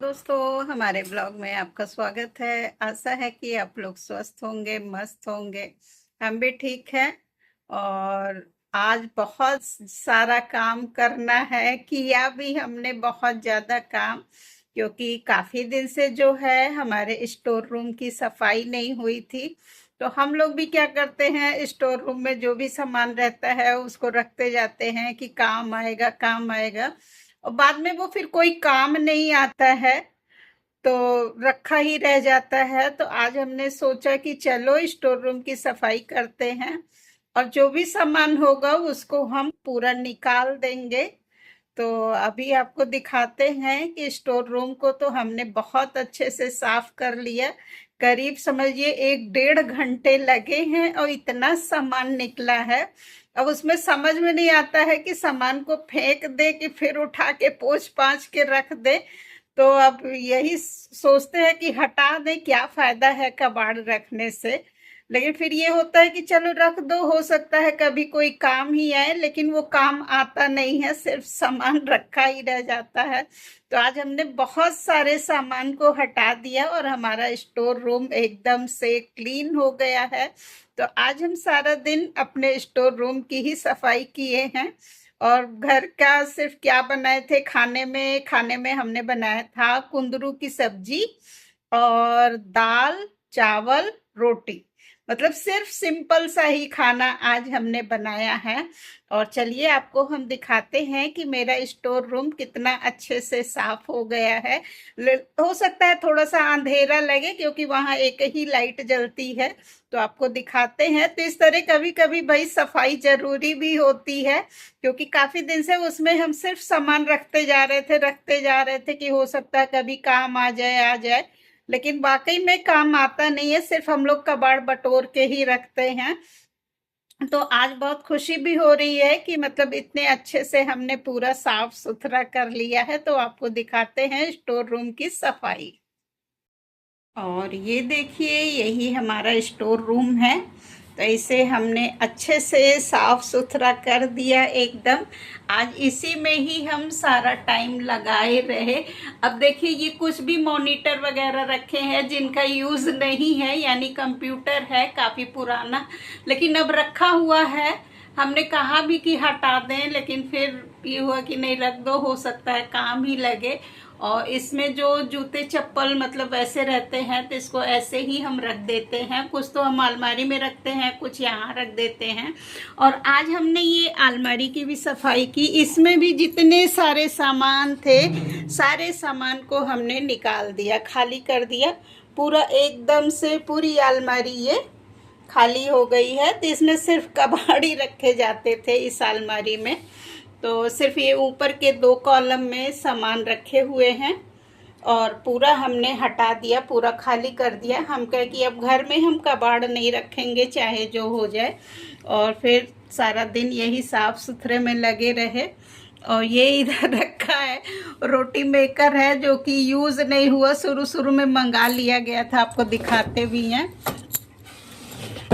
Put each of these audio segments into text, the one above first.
दोस्तों, हमारे ब्लॉग में आपका स्वागत है। आशा है कि आप लोग स्वस्थ होंगे, मस्त होंगे। हम भी ठीक हैं। और आज बहुत सारा काम करना है, किया भी हमने बहुत ज़्यादा काम, क्योंकि काफ़ी दिन से जो है हमारे स्टोर रूम की सफाई नहीं हुई थी। तो हम लोग भी क्या करते हैं, स्टोर रूम में जो भी सामान रहता है उसको रखते जाते हैं कि काम आएगा काम आएगा, और बाद में वो फिर कोई काम नहीं आता है, तो रखा ही रह जाता है। तो आज हमने सोचा कि चलो स्टोर रूम की सफाई करते हैं, और जो भी सामान होगा उसको हम पूरा निकाल देंगे। तो अभी आपको दिखाते हैं कि स्टोर रूम को तो हमने बहुत अच्छे से साफ कर लिया। करीब समझिए 1 डेढ़ घंटे लगे हैं और इतना सामान निकला है। अब उसमें समझ में नहीं आता है कि सामान को फेंक दे कि फिर उठा के पोंछ पाछ के रख दे। तो अब यही सोचते हैं कि हटा दें, क्या फायदा है कबाड़ रखने से। लेकिन फिर ये होता है कि चलो रख दो, हो सकता है कभी कोई काम ही आए, लेकिन वो काम आता नहीं है, सिर्फ सामान रखा ही रह जाता है। तो आज हमने बहुत सारे सामान को हटा दिया और हमारा स्टोर रूम एकदम से क्लीन हो गया है। तो आज हम सारा दिन अपने स्टोर रूम की ही सफाई किए हैं। और घर का सिर्फ क्या बनाए थे खाने में हमने बनाया था कुंदरू की सब्जी और दाल चावल रोटी। मतलब सिर्फ सिंपल सा ही खाना आज हमने बनाया है। और चलिए आपको हम दिखाते हैं कि मेरा स्टोर रूम कितना अच्छे से साफ हो गया है। हो सकता है थोड़ा सा अंधेरा लगे क्योंकि वहां एक ही लाइट जलती है। तो आपको दिखाते हैं। तो इस तरह कभी कभी भाई सफाई जरूरी भी होती है, क्योंकि काफी दिन से उसमें हम सिर्फ सामान रखते जा रहे थे कि हो सकता है कभी काम आ जाए। लेकिन वाकई में काम आता नहीं है, सिर्फ हम लोग कबाड़ बटोर के ही रखते हैं। तो आज बहुत खुशी भी हो रही है कि मतलब इतने अच्छे से हमने पूरा साफ सुथरा कर लिया है। तो आपको दिखाते हैं स्टोर रूम की सफाई। और ये देखिए, यही हमारा स्टोर रूम है। तो इसे हमने अच्छे से साफ सुथरा कर दिया एकदम। आज इसी में ही हम सारा टाइम लगाए रहे। अब देखिए, ये कुछ भी मॉनिटर वगैरह रखे हैं जिनका यूज नहीं है, यानी कंप्यूटर है काफी पुराना, लेकिन अब रखा हुआ है। हमने कहा भी कि हटा दें, लेकिन फिर ये हुआ कि नहीं, रख दो, हो सकता है काम ही लगे। और इसमें जो जूते चप्पल मतलब वैसे रहते हैं तो इसको ऐसे ही हम रख देते हैं। कुछ तो हम अलमारी में रखते हैं, कुछ यहाँ रख देते हैं। और आज हमने ये अलमारी की भी सफाई की। इसमें भी जितने सारे सामान थे, सारे सामान को हमने निकाल दिया, खाली कर दिया पूरा एकदम से। पूरी अलमारी ये खाली हो गई है। तो इसमें सिर्फ कबाड़ ही रखे जाते थे इस अलमारी में। तो सिर्फ ये ऊपर के 2 कॉलम में सामान रखे हुए हैं, और पूरा हमने हटा दिया, पूरा खाली कर दिया। हम कहे कि अब घर में हम कबाड़ नहीं रखेंगे, चाहे जो हो जाए। और फिर सारा दिन यही साफ सुथरे में लगे रहे। और ये इधर रखा है रोटी मेकर है, जो कि यूज़ नहीं हुआ, शुरू शुरू में मंगा लिया गया था। आपको दिखाते भी हैं।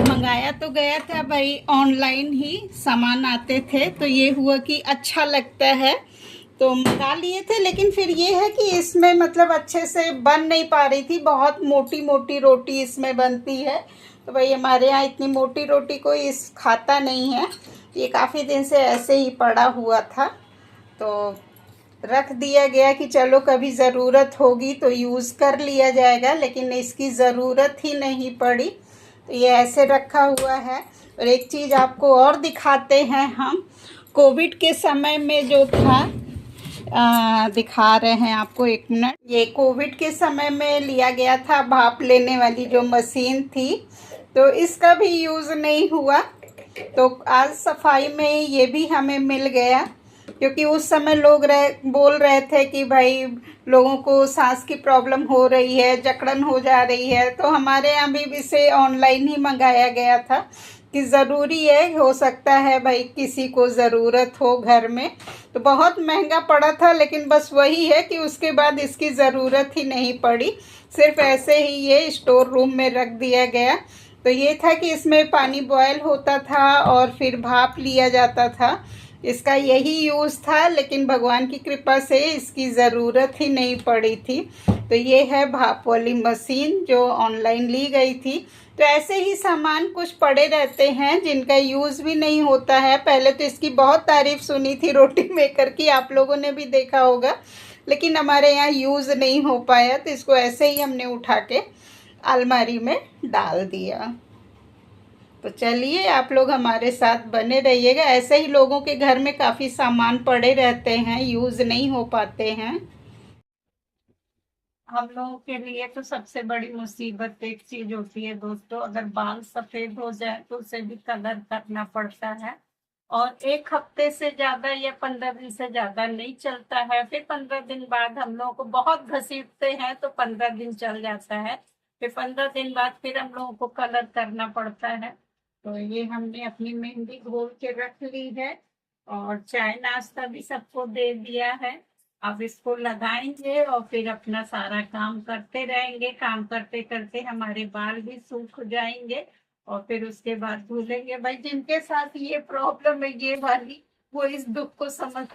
मंगाया तो गया था भाई, ऑनलाइन ही सामान आते थे, तो ये हुआ कि अच्छा लगता है तो मंगा लिए थे। लेकिन फिर ये है कि इसमें मतलब अच्छे से बन नहीं पा रही थी, बहुत मोटी मोटी रोटी इसमें बनती है। तो भाई हमारे यहाँ इतनी मोटी रोटी कोई इस खाता नहीं है। ये काफ़ी दिन से ऐसे ही पड़ा हुआ था, तो रख दिया गया कि चलो कभी ज़रूरत होगी तो यूज़ कर लिया जाएगा। लेकिन इसकी ज़रूरत ही नहीं पड़ी, तो ये ऐसे रखा हुआ है। और एक चीज़ आपको और दिखाते हैं हम। कोविड के समय में जो था, दिखा रहे हैं आपको, 1 मिनट। ये कोविड के समय में लिया गया था भाप लेने वाली जो मशीन थी, तो इसका भी यूज़ नहीं हुआ। तो आज सफाई में ये भी हमें मिल गया, क्योंकि उस समय लोग बोल रहे थे कि भाई लोगों को सांस की प्रॉब्लम हो रही है, जकड़न हो जा रही है। तो हमारे यहाँ भी इसे ऑनलाइन ही मंगाया गया था कि ज़रूरी है, हो सकता है भाई किसी को ज़रूरत हो घर में। तो बहुत महंगा पड़ा था, लेकिन बस वही है कि उसके बाद इसकी ज़रूरत ही नहीं पड़ी, सिर्फ ऐसे ही ये स्टोर रूम में रख दिया गया। तो ये था कि इसमें पानी बॉयल होता था और फिर भाप लिया जाता था। इसका यही यूज़ था, लेकिन भगवान की कृपा से इसकी ज़रूरत ही नहीं पड़ी थी। तो ये है भाप वाली मशीन जो ऑनलाइन ली गई थी। तो ऐसे ही सामान कुछ पड़े रहते हैं जिनका यूज़ भी नहीं होता है। पहले तो इसकी बहुत तारीफ सुनी थी रोटी मेकर की, आप लोगों ने भी देखा होगा, लेकिन हमारे यहाँ यूज़ नहीं हो पाया, तो इसको ऐसे ही हमने उठा के अलमारी में डाल दिया। तो चलिए आप लोग हमारे साथ बने रहिएगा। ऐसे ही लोगों के घर में काफ़ी सामान पड़े रहते हैं, यूज़ नहीं हो पाते हैं। हम लोगों के लिए तो सबसे बड़ी मुसीबत एक चीज होती है दोस्तों, अगर बाल सफेद हो जाए तो उसे भी कलर करना पड़ता है। और एक हफ्ते से ज्यादा या 15 दिन से ज्यादा नहीं चलता है। फिर 15 दिन बाद हम लोगों को बहुत घसीटते हैं तो 15 दिन चल जाता है। फिर 15 दिन बाद फिर हम लोगों को कलर करना पड़ता है। तो ये हमने अपनी मेहंदी घोल के रख ली है और चाय नाश्ता भी सबको दे दिया है। अब इसको लगाएंगे और फिर अपना सारा काम करते रहेंगे। काम करते करते हमारे बाल भी सूख जाएंगे और फिर उसके बाद धुलेंगे। भाई जिनके साथ ये प्रॉब्लम है ये वाली, वो इस दुख को समझ,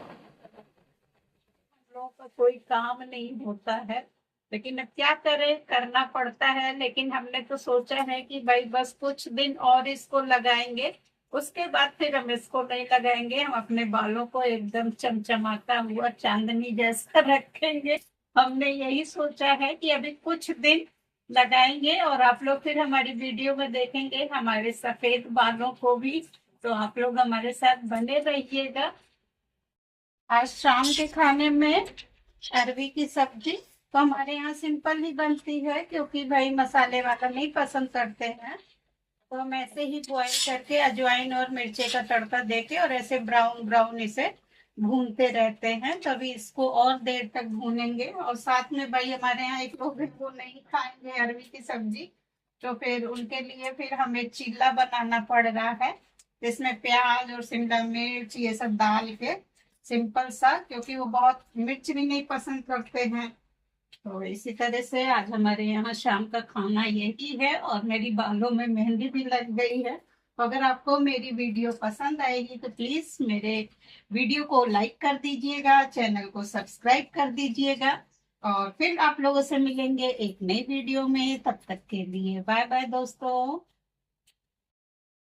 लोगों का कोई काम नहीं होता है, लेकिन अब क्या करें, करना पड़ता है। लेकिन हमने तो सोचा है कि भाई बस कुछ दिन और इसको लगाएंगे, उसके बाद फिर हम इसको नहीं लगाएंगे। हम अपने बालों को एकदम चमचमाता हुआ चांदनी जैसा रखेंगे। हमने यही सोचा है कि अभी कुछ दिन लगाएंगे और आप लोग फिर हमारी वीडियो में देखेंगे हमारे सफेद बालों को भी। तो आप लोग हमारे साथ बने रहिएगा। आज शाम के खाने में अरवी की सब्जी तो हमारे यहाँ सिंपल ही बनती है, क्योंकि भाई मसाले वाला नहीं पसंद करते हैं। तो हम ऐसे ही बॉईल करके अजवाइन और मिर्चे का तड़का देके और ऐसे ब्राउन ब्राउन इसे भूनते रहते हैं। तभी इसको और देर तक भूनेंगे। और साथ में भाई हमारे यहाँ एक लोग वो नहीं खाएंगे अरवी की सब्जी, तो फिर उनके लिए फिर हमें चीला बनाना पड़ रहा है, जिसमें प्याज और शिमला मिर्च ये सब डाल के सिंपल सा, क्योंकि वो बहुत मिर्च भी नहीं पसंद करते हैं। तो इसी तरह से आज हमारे यहाँ शाम का खाना यही है। और मेरी बालों में मेहंदी भी लग गई है। तो अगर आपको मेरी वीडियो पसंद आएगी तो प्लीज मेरे वीडियो को लाइक कर दीजिएगा, चैनल को सब्सक्राइब कर दीजिएगा। और फिर आप लोगों से मिलेंगे एक नई वीडियो में। तब तक के लिए बाय बाय दोस्तों।